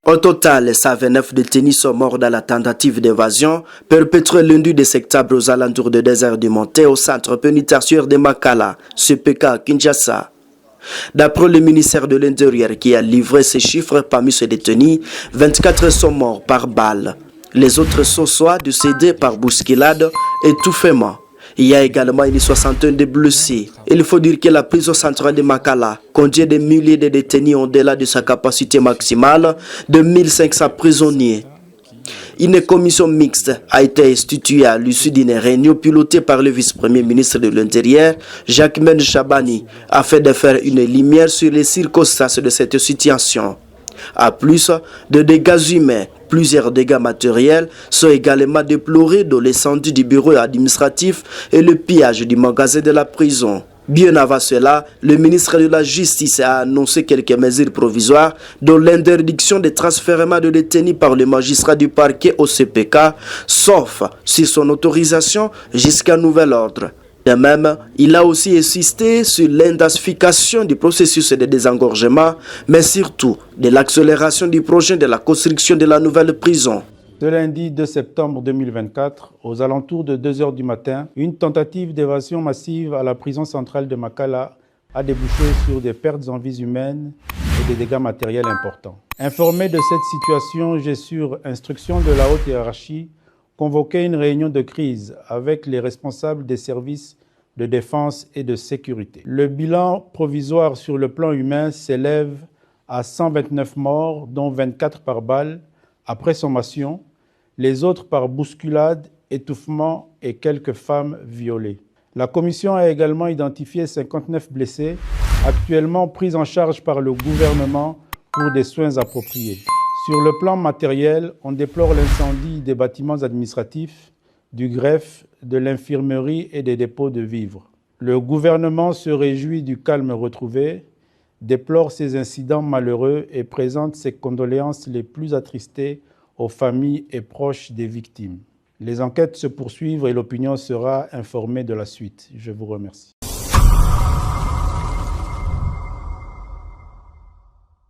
Au total, 129 détenus sont morts dans la tentative d'évasion perpétrée lundi de septembre aux alentours de 2h du matin au centre pénitentiaire de Makala, CPK à Kinshasa. D'après le ministère de l'Intérieur qui a livré ces chiffres, parmi ces détenus, 24 sont morts par balle. Les autres sont soit décédés par bousculade et étouffement. Il y a également une soixantaine de blessés. Il faut dire que la prison centrale de Makala contient des milliers de détenus au-delà de sa capacité maximale de 1500 prisonniers. Une commission mixte a été instituée à l'issue d'une réunion pilotée par le vice-premier ministre de l'Intérieur, Jacquemain Chabani, afin de faire une lumière sur les circonstances de cette situation. À plus de dégâts humains, plusieurs dégâts matériels sont également déplorés dans l'incendie du bureau administratif et le pillage du magasin de la prison. Bien avant cela, le ministre de la Justice a annoncé quelques mesures provisoires, dont l'interdiction des transfèrements de détenus par le magistrat du parquet au CPK, sauf sur son autorisation jusqu'à nouvel ordre. De même, il a aussi insisté sur l'intensification du processus de désengorgement, mais surtout de l'accélération du projet de la construction de la nouvelle prison. Ce lundi 2 septembre 2024, aux alentours de 2 h du matin, une tentative d'évasion massive à la prison centrale de Makala a débouché sur des pertes en vies humaines et des dégâts matériels importants. Informé de cette situation, j'ai sur instruction de la haute hiérarchie convoqué une réunion de crise avec les responsables des services de défense et de sécurité. Le bilan provisoire sur le plan humain s'élève à 129 morts, dont 24 par balle, après sommation, les autres par bousculade, étouffement et quelques femmes violées. La commission a également identifié 59 blessés, actuellement pris en charge par le gouvernement pour des soins appropriés. Sur le plan matériel, on déplore l'incendie des bâtiments administratifs, du greffe, de l'infirmerie et des dépôts de vivres. Le gouvernement se réjouit du calme retrouvé, déplore ces incidents malheureux et présente ses condoléances les plus attristées aux familles et proches des victimes. Les enquêtes se poursuivent et l'opinion sera informée de la suite. Je vous remercie.